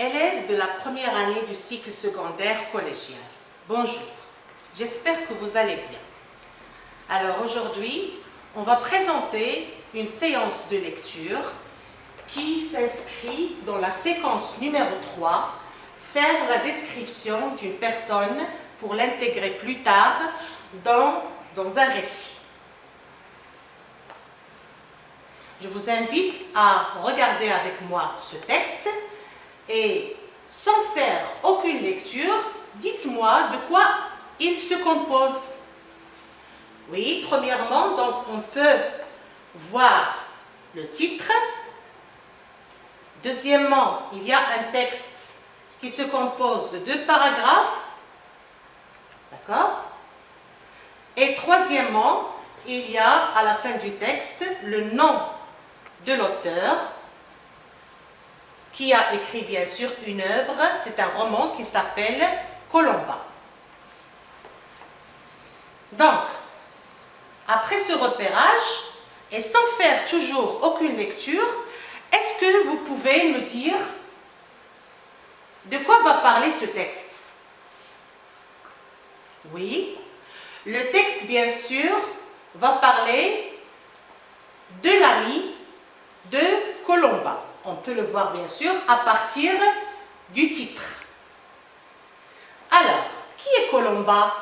élèves de la première année du cycle secondaire collégien. Bonjour, j'espère que vous allez bien. Alors aujourd'hui, on va présenter une séance de lecture qui s'inscrit dans la séquence numéro 3, faire la description d'une personne pour l'intégrer plus tard dans un récit. Je vous invite à regarder avec moi ce texte et sans faire aucune lecture, dites-moi de quoi il se compose. Oui, premièrement, donc on peut voir le titre. Deuxièmement, il y a un texte qui se compose de 2 paragraphes. D'accord? Et troisièmement, il y a à la fin du texte le nom de l'auteur qui a écrit bien sûr une œuvre. C'est un roman qui s'appelle Colomba. Donc, après ce repérage, et sans faire toujours aucune lecture, est-ce que vous pouvez me dire de quoi va parler ce texte? Oui, le texte, bien sûr, va parler de l'ami de Colomba. On peut le voir, bien sûr, à partir du titre. Alors, qui est Colomba?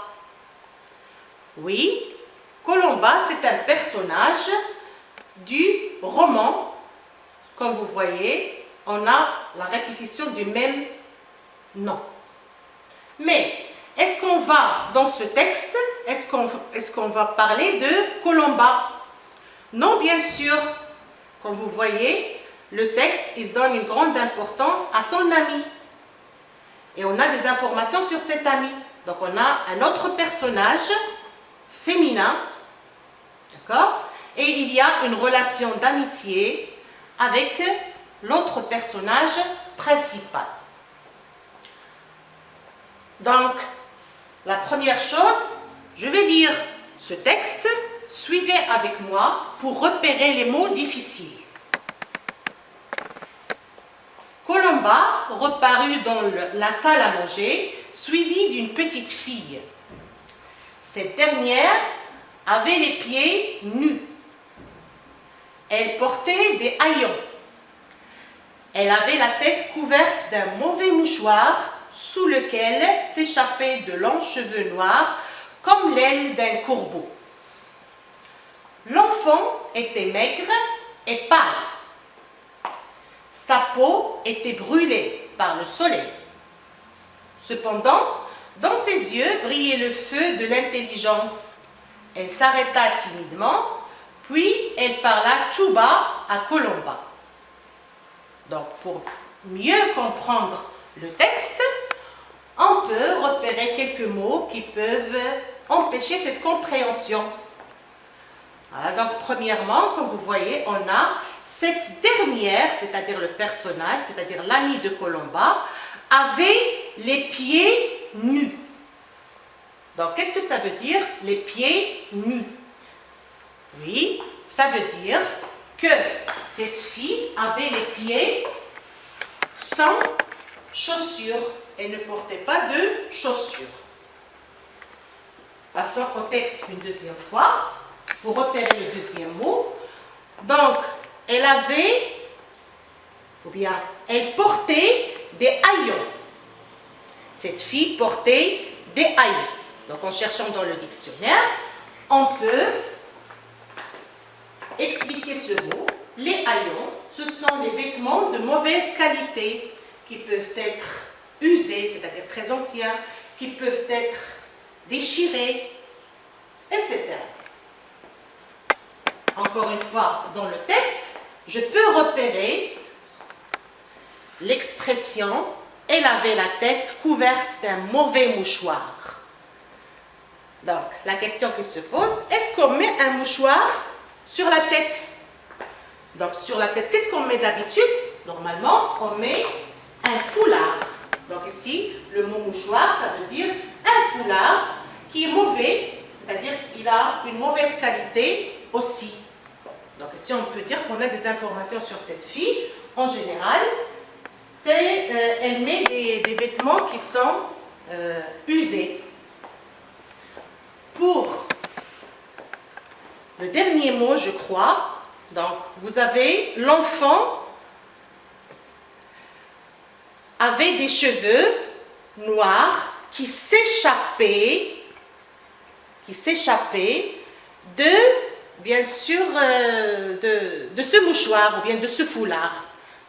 Oui, Colomba, c'est un personnage du roman. Comme vous voyez, on a la répétition du même nom. Mais, est-ce qu'on va, dans ce texte, est-ce qu'on va parler de Colomba? Non, bien sûr. Comme vous voyez, le texte, il donne une grande importance à son ami. Et on a des informations sur cet ami. Donc, on a un autre personnage féminin. D'accord? Et il y a une relation d'amitié avec l'autre personnage principal. Donc, la première chose, je vais lire ce texte. Suivez avec moi pour repérer les mots difficiles. Colomba reparut dans la salle à manger, suivie d'une petite fille. Cette dernière avait les pieds nus. Elle portait des haillons. Elle avait la tête couverte d'un mauvais mouchoir sous lequel s'échappaient de longs cheveux noirs comme l'aile d'un corbeau. L'enfant était maigre et pâle. Sa peau était brûlée par le soleil. Cependant, dans ses yeux brillait le feu de l'intelligence. Elle s'arrêta timidement, puis elle parla tout bas à Colomba. Donc, pour mieux comprendre le texte, on peut repérer quelques mots qui peuvent empêcher cette compréhension. Voilà, donc, premièrement, comme vous voyez, on a cette dernière, c'est-à-dire le personnage, c'est-à-dire l'ami de Colomba, avait les pieds nus. Donc, qu'est-ce que ça veut dire, les pieds nus? Oui, ça veut dire que cette fille avait les pieds sans chaussures. Elle ne portait pas de chaussures. Passons au texte une deuxième fois pour repérer le deuxième mot. Donc, elle avait, ou bien, elle portait des haillons. Cette fille portait des haillons. Donc, en cherchant dans le dictionnaire, on peut expliquer ce mot. Les haillons, ce sont les vêtements de mauvaise qualité qui peuvent être usés, c'est-à-dire très anciens, qui peuvent être déchirés, etc. Encore une fois, dans le texte, je peux repérer l'expression « elle avait la tête couverte d'un mauvais mouchoir ». Donc, la question qui se pose, est-ce qu'on met un mouchoir sur la tête? Donc, sur la tête, qu'est-ce qu'on met d'habitude? Normalement, on met un foulard. Donc ici, le mot mouchoir, ça veut dire un foulard qui est mauvais, c'est-à-dire qu'il a une mauvaise qualité aussi. Donc ici, on peut dire qu'on a des informations sur cette fille. En général, elle met des vêtements qui sont usés. Pour le dernier mot, je crois, donc vous avez l'enfant avait des cheveux noirs qui s'échappaient de, bien sûr, de ce mouchoir ou bien de ce foulard.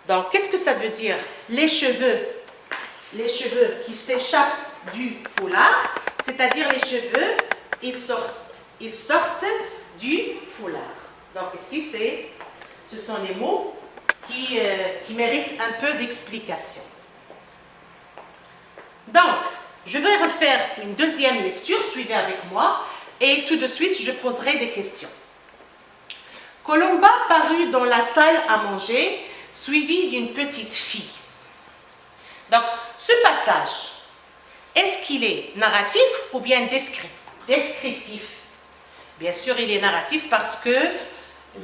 Donc, qu'est-ce que ça veut dire? Les cheveux qui s'échappent du foulard, c'est-à-dire les cheveux, ils sortent du foulard. Donc ici, ce sont les mots qui méritent un peu d'explication. Donc, je vais refaire une deuxième lecture, suivez avec moi, et tout de suite, je poserai des questions. Colomba parut dans la salle à manger, suivi d'une petite fille. Donc, ce passage, est-ce qu'il est narratif ou bien descriptif? Bien sûr, il est narratif parce que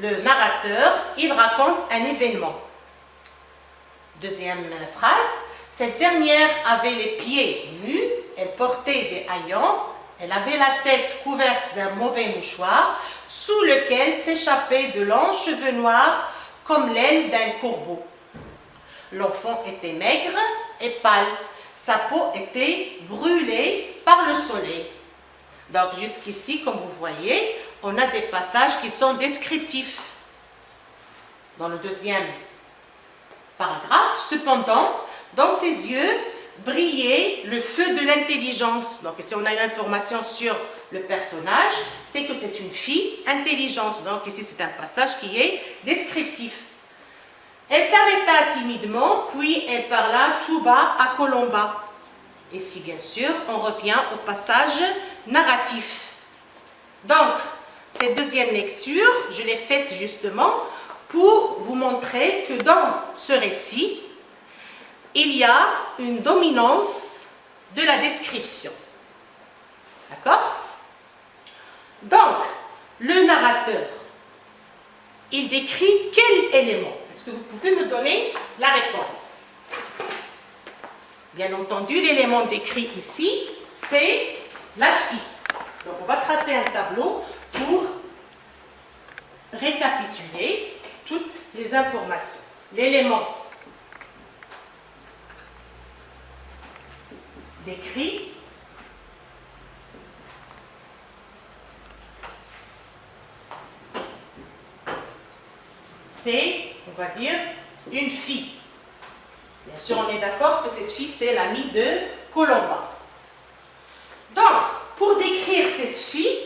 le narrateur, il raconte un événement. Deuxième phrase, cette dernière avait les pieds nus, elle portait des haillons, elle avait la tête couverte d'un mauvais mouchoir, sous lequel s'échappaient de longs cheveux noirs comme l'aile d'un corbeau. L'enfant était maigre et pâle, sa peau était brûlée par le soleil. Donc jusqu'ici, comme vous voyez, on a des passages qui sont descriptifs. Dans le deuxième paragraphe, cependant, dans ses yeux brillait le feu de l'intelligence. Donc ici, on a une information sur le personnage, c'est que c'est une fille intelligente. Donc ici, c'est un passage qui est descriptif. Elle s'arrêta timidement, puis elle parla tout bas à Colomba. Ici, bien sûr, on revient au passage narratif. Donc, cette deuxième lecture, je l'ai faite justement pour vous montrer que dans ce récit, il y a une dominance de la description. D'accord? Donc, le narrateur, il décrit quel élément? Est-ce que vous pouvez me donner la réponse? Bien entendu, l'élément décrit ici, c'est la fille. Donc, on va tracer un tableau pour récapituler toutes les informations. L'élément décrit, c'est, on va dire, une fille. Bien sûr, on est d'accord que cette fille, c'est l'amie de Colomba. Donc, pour décrire cette fille,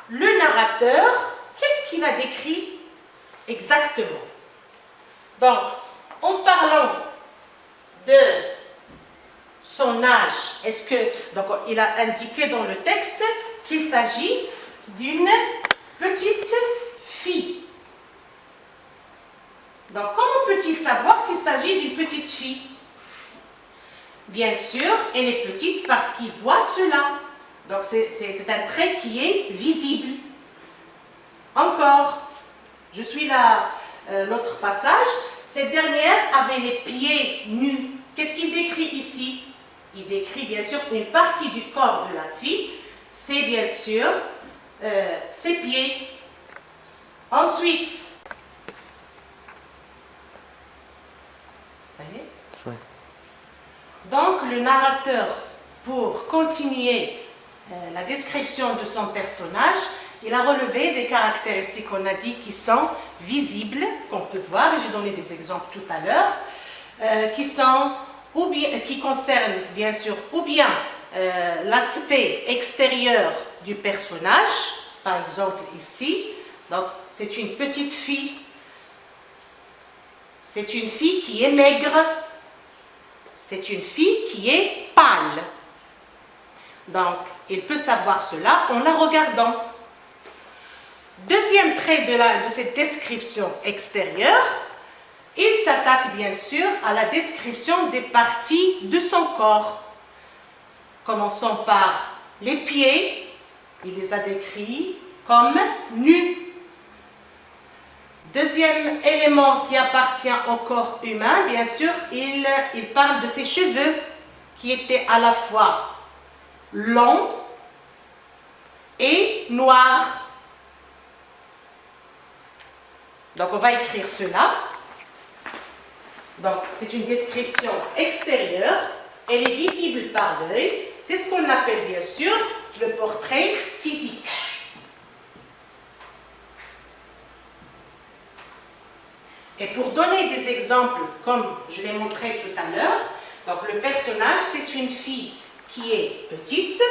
le narrateur, qu'est-ce qu'il a décrit exactement? Donc, en parlant de son âge, est-ce que, donc il a indiqué dans le texte qu'il s'agit d'une petite fille. Donc, comment peut-il savoir qu'il s'agit d'une petite fille? Bien sûr, elle est petite parce qu'il voit cela. Donc, c'est un trait qui est visible. Encore, je suis là, l'autre passage. Cette dernière avait les pieds nus. Qu'est-ce qu'il décrit ici? Il décrit bien sûr une partie du corps de la fille. C'est bien sûr ses pieds. Ensuite, ça y est? Oui. Donc, le narrateur, pour continuer la description de son personnage, il a relevé des caractéristiques, on a dit, qui sont visibles, qu'on peut voir, et j'ai donné des exemples tout à l'heure, qui concernent, bien sûr, ou bien l'aspect extérieur du personnage, par exemple ici, donc c'est une petite fille, c'est une fille qui est maigre, c'est une fille qui est pâle. Donc, il peut savoir cela en la regardant. Deuxième trait de cette description extérieure, il s'attaque bien sûr à la description des parties de son corps. Commençons par les pieds, il les a décrits comme nus. Deuxième élément qui appartient au corps humain, bien sûr, il parle de ses cheveux qui étaient à la fois longs et noirs. Donc on va écrire cela. Donc c'est une description extérieure, elle est visible par l'œil. C'est ce qu'on appelle bien sûr le portrait physique. Et pour donner des exemples, comme je l'ai montré tout à l'heure, donc le personnage, c'est une fille qui est petite,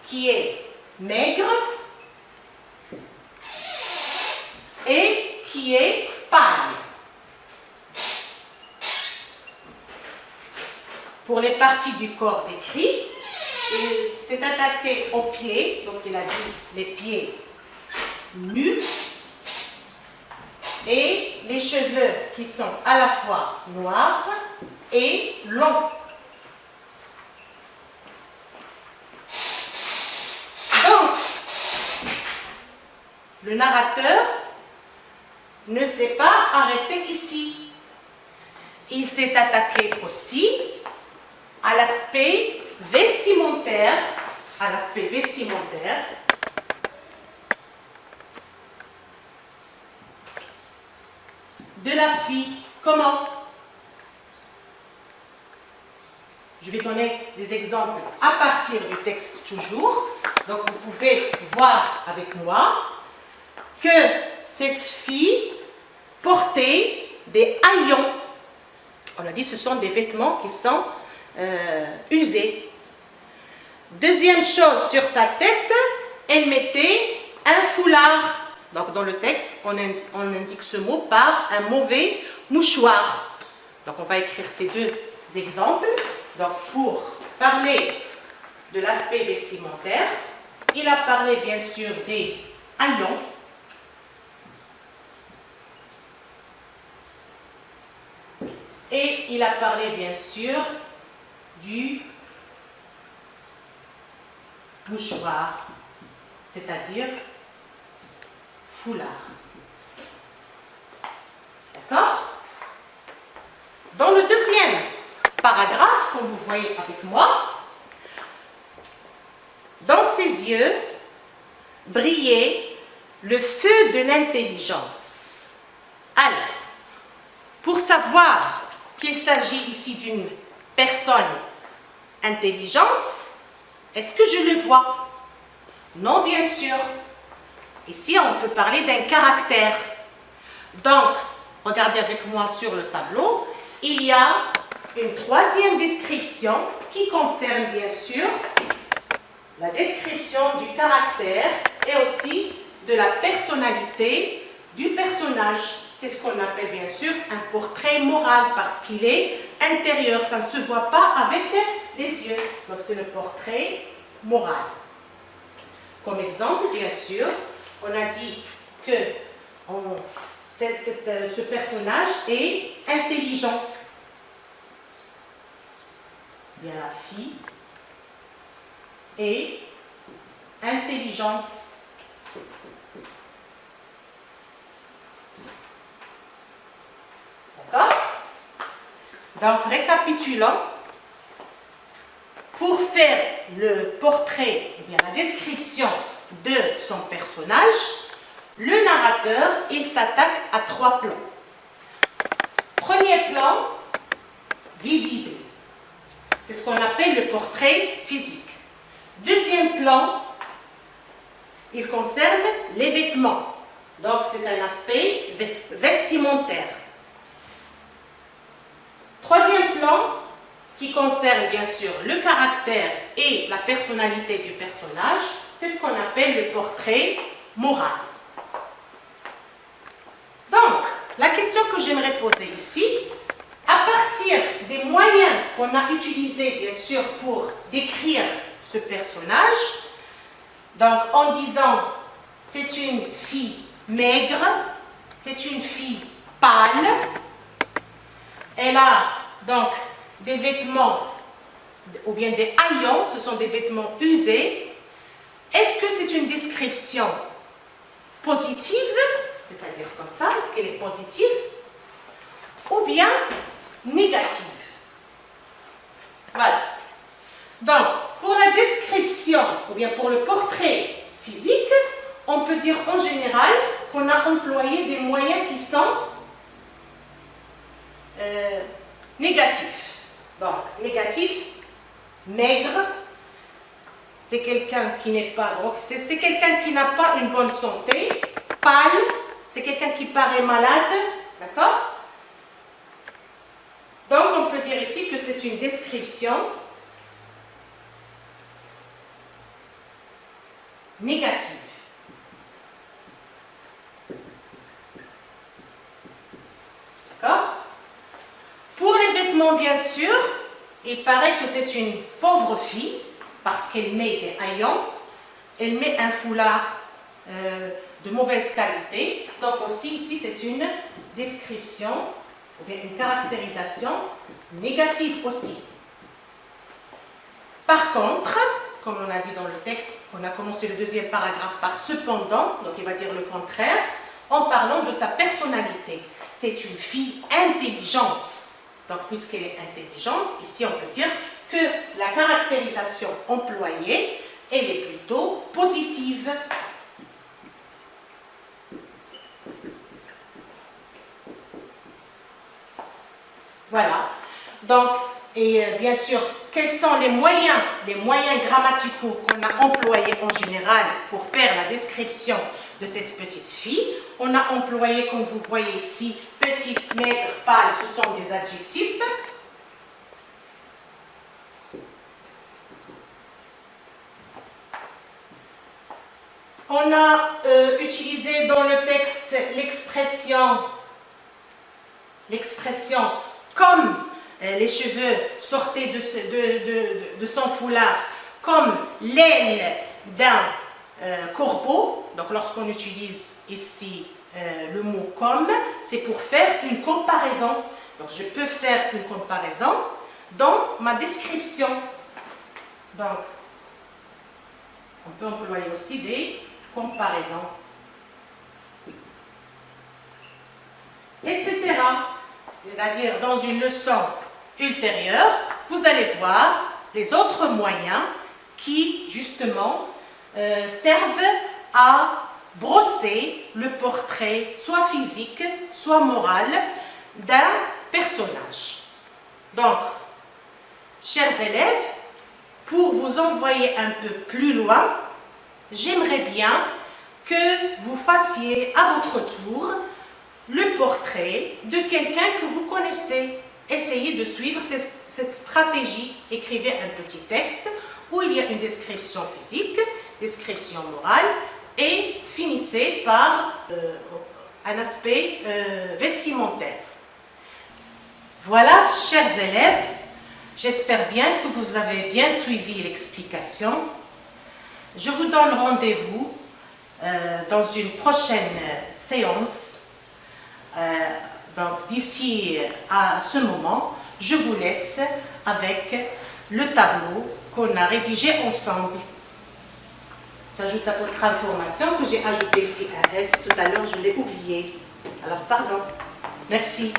qui est maigre et qui est pâle. Pour les parties du corps décrites, il s'est attaqué aux pieds, donc il a dit les pieds nus, et les cheveux qui sont à la fois noirs et longs. Donc, le narrateur ne s'est pas arrêté ici. Il s'est attaqué aussi à l'aspect vestimentaire, de la fille. Comment? Je vais donner des exemples à partir du texte toujours. Donc vous pouvez voir avec moi que cette fille portait des haillons. On a dit que ce sont des vêtements qui sont usés. Deuxième chose, sur sa tête, elle mettait un foulard. Donc dans le texte, on indique ce mot par un mauvais mouchoir. Donc on va écrire ces deux exemples. Donc pour parler de l'aspect vestimentaire, il a parlé bien sûr des haillons. Et il a parlé bien sûr du mouchoir, c'est-à-dire foulard. D'accord? Dans le deuxième paragraphe, comme vous voyez avec moi, dans ses yeux brillait le feu de l'intelligence. Alors, pour savoir qu'il s'agit ici d'une personne intelligente, est-ce que je le vois? Non, bien sûr. Ici, on peut parler d'un caractère. Donc, regardez avec moi sur le tableau, il y a une troisième description qui concerne bien sûr la description du caractère et aussi de la personnalité du personnage. C'est ce qu'on appelle bien sûr un portrait moral parce qu'il est intérieur, ça ne se voit pas avec les yeux. Donc c'est le portrait moral. Comme exemple, bien sûr, on a dit que ce personnage est intelligent. Bien, la fille est intelligente. D'accord? Donc, récapitulons. Pour faire le portrait, eh bien, la description de son personnage, le narrateur, il s'attaque à trois plans. Premier plan, visible. C'est ce qu'on appelle le portrait physique. Deuxième plan, il concerne les vêtements. Donc, c'est un aspect vestimentaire. Troisième plan, qui concerne bien sûr le caractère et la personnalité du personnage, c'est ce qu'on appelle le portrait moral. Donc, la question que j'aimerais poser ici, à partir des moyens qu'on a utilisés bien sûr pour décrire ce personnage, donc en disant c'est une fille maigre, c'est une fille pâle, elle a donc des vêtements ou bien des haillons, ce sont des vêtements usés. Est-ce que c'est une description positive, c'est-à-dire comme ça, est-ce qu'elle est positive, ou bien négative. Voilà. Donc, pour la description, ou bien pour le portrait physique, on peut dire en général qu'on a employé des moyens qui sont négatifs. Donc, négatif, maigre, c'est quelqu'un qui n'est pas, c'est quelqu'un qui n'a pas une bonne santé, pâle, c'est quelqu'un qui paraît malade, d'accord? Donc, on peut dire ici que c'est une description négative. D'accord? Pour les vêtements, bien sûr, il paraît que c'est une pauvre fille parce qu'elle met des haillons, elle met un foulard de mauvaise qualité. Donc aussi, ici, c'est une description ou bien une caractérisation négative aussi. Par contre, comme on a dit dans le texte, on a commencé le deuxième paragraphe par cependant, donc il va dire le contraire, en parlant de sa personnalité. C'est une fille intelligente. Donc, puisqu'elle est intelligente, ici on peut dire que la caractérisation employée, elle est plutôt positive. Voilà. Donc, et bien sûr, quels sont les moyens grammaticaux qu'on a employés en général pour faire la description de cette petite fille? On a employé, comme vous voyez ici, petite, maigre, pâle, ce sont des adjectifs. On a utilisé dans le texte l'expression comme les cheveux sortaient de son foulard, comme l'aile d'un corbeau. Donc lorsqu'on utilise ici le mot comme, c'est pour faire une comparaison. Donc je peux faire une comparaison dans ma description. Donc on peut employer aussi des comparaisons, etc. C'est-à-dire dans une leçon ultérieure, vous allez voir les autres moyens qui justement servent à brosser le portrait soit physique, soit moral d'un personnage. Donc, chers élèves, pour vous envoyer un peu plus loin, j'aimerais bien que vous fassiez à votre tour le portrait de quelqu'un que vous connaissez. Essayez de suivre cette stratégie. Écrivez un petit texte où il y a une description physique, description morale et finissez par un aspect vestimentaire. Voilà, chers élèves, j'espère bien que vous avez bien suivi l'explication. Je vous donne rendez-vous dans une prochaine séance. Donc d'ici à ce moment, je vous laisse avec le tableau qu'on a rédigé ensemble. J'ajoute à votre information que j'ai ajouté ici un S. Tout à l'heure, je l'ai oublié. Alors, pardon. Merci.